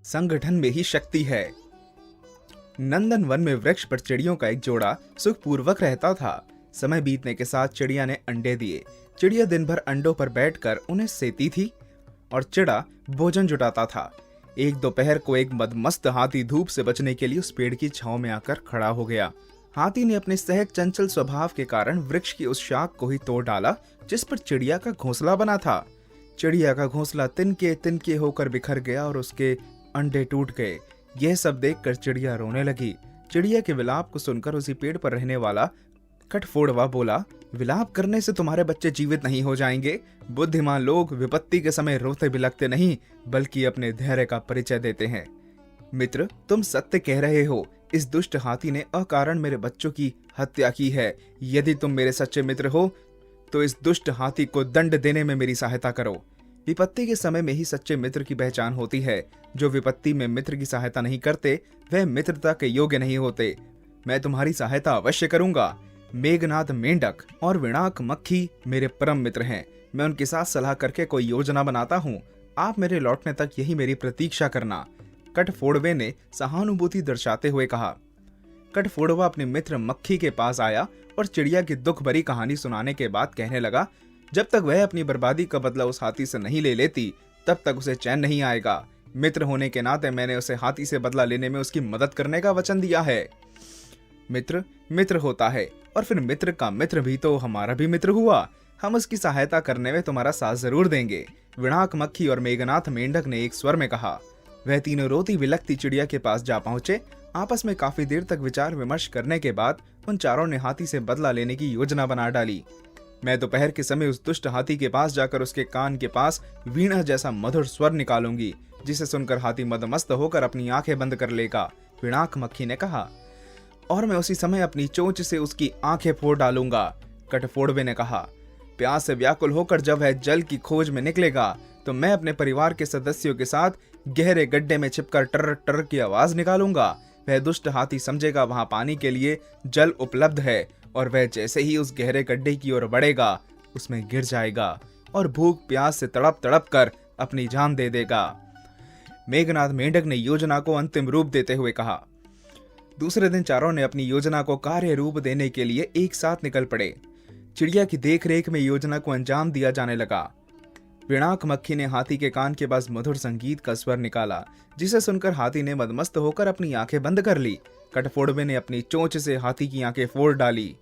संगठन में ही शक्ति है। नंदन वन में वृक्ष पर चिड़ियों का एक जोड़ा सुखपूर्वक रहता था। समय बीतने के साथ चिड़िया ने अंडे दिए। चिड़िया दिन भर अंडों पर बैठकर उन्हें सेती थी और चिड़ा भोजन जुटाता था। एक दोपहर को एक मदमस्त हाथी धूप से बचने के लिए उस पेड़ की छांव में आकर खड़ा हो गया। हाथी ने अपने सहज चंचल स्वभाव के कारण वृक्ष की उस शाख को ही तोड़ डाला जिस पर चिड़िया का घोंसला बना था। चिड़िया का घोंसला तिनके तिनके होकर बिखर गया और उसके अंडे टूट गए। यह सब देखकर चिड़िया रोने लगी। चिड़िया के विलाप को सुनकर उसी पेड़ पर रहने वाला कठफोड़वा बोला, विलाप करने से तुम्हारे बच्चे जीवित नहीं हो जाएंगे। बुद्धिमान लोग विपत्ति के समय रोते बिलखते नहीं बल्कि अपने धैर्य का परिचय देते हैं। मित्र, तुम सत्य कह रहे हो। इस दुष्ट हाथी ने अकारण मेरे बच्चों की हत्या की है। यदि तुम मेरे सच्चे मित्र हो तो इस दुष्ट हाथी को दंड देने में मेरी सहायता करो। विपत्ति के समय में ही सच्चे मित्र की पहचान होती है। जो विपत्ति में मित्र की सहायता नहीं करते वह मित्रता के योग्य नहीं होते। मैं तुम्हारी सहायता अवश्य करूंगा। मेघनाद मेंढक और विणाक मक्खी मेरे परम मित्र हैं। मैं उनके साथ सलाह करके कोई योजना बनाता हूँ। आप मेरे लौटने तक यही मेरी प्रतीक्षा करना। कठफोड़वे ने सहानुभूति दर्शाते हुए कहा। कठफोड़वा अपने मित्र मक्खी के पास आया और चिड़िया की दुख भरी कहानी सुनाने के बाद कहने लगा, जब तक वह अपनी बर्बादी का बदला उस हाथी से नहीं ले लेती तब तक उसे चैन नहीं आएगा। मित्र होने के नाते मैंने उसे हाथी से बदला लेने में उसकी मदद करने का वचन दिया है। मित्र मित्र होता है और फिर मित्र का मित्र भी तो हमारा भी मित्र हुआ। हम उसकी सहायता करने में तुम्हारा साथ जरूर देंगे। विणाक मक्खी और मेघनाथ मेंढक ने एक स्वर में कहा। वह तीनों रोती बिलखती चिड़िया के पास जा पहुंचे। आपस में काफी देर तक विचार विमर्श करने के बाद उन चारों ने हाथी से बदला लेने की योजना बना डाली। मैं दोपहर के समय उस दुष्ट हाथी के पास जाकर उसके कान के पास वीणा जैसा मधुर स्वर निकालूंगी, जिसे सुनकर हाथी मदमस्त होकर अपनी आंखें बंद कर लेगा। विणाक मक्खी ने कहा। और मैं उसी समय अपनी चोंच से उसकी आंखें फोड़ डालूंगा। कठफोड़वे ने कहा। प्यास से व्याकुल होकर जब वह जल की खोज में निकलेगा तो मैं अपने परिवार के सदस्यों के साथ गहरे गड्ढे में छिपकर टर टर की आवाज निकालूंगा। वह दुष्ट हाथी समझेगा वहां पानी के लिए जल उपलब्ध है और वह जैसे ही उस गहरे गड्ढे की ओर बढ़ेगा उसमें गिर जाएगा और भूख प्यास से तड़प तड़प कर अपनी जान दे देगा। मेघनाथ मेंढक ने योजना को अंतिम रूप देते हुए कहा। दूसरे दिन चारों ने अपनी योजना को कार्य रूप देने के लिए एक साथ निकल पड़े। चिड़िया की देखरेख में योजना को अंजाम दिया जाने लगा। विणाक मक्खी ने हाथी के कान के पास मधुर संगीत का स्वर निकाला, जिसे सुनकर हाथी ने मदमस्त होकर अपनी आंखें बंद कर ली। कठफोड़वे ने अपनी चोंच से हाथी की आंखें फोड़ डाली।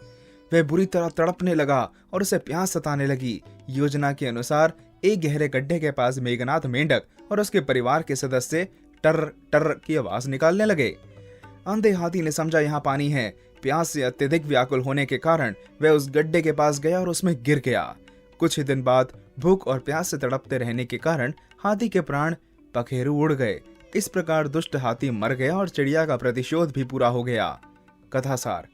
वह बुरी तरह तड़पने लगा और उसे प्यास सताने लगी। योजना के अनुसार एक गहरे गड्ढे के पास मेघनाथ मेंढक और उसके परिवार के सदस्य टर टर की आवाज निकालने लगे। अंधे हाथी ने समझा यहाँ पानी है। प्यास से अत्यधिक व्याकुल होने के कारण वह उस गड्ढे के पास गया और उसमें गिर गया। कुछ ही दिन बाद भूख और प्यास से तड़पते रहने के कारण हाथी के प्राण पखेरु उड़ गए। इस प्रकार दुष्ट हाथी मर गया और चिड़िया का प्रतिशोध भी पूरा हो गया। कथासार।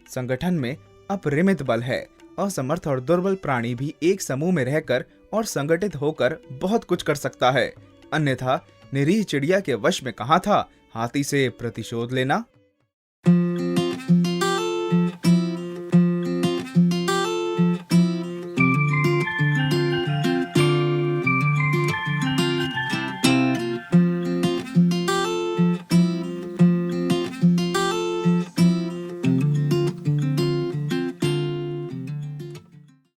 संगठन में अपरिमित बल है। असमर्थ और दुर्बल प्राणी भी एक समूह में रहकर और संगठित होकर बहुत कुछ कर सकता है। अन्यथा निरीह चिड़िया के वश में कहाँ था हाथी से प्रतिशोध लेना।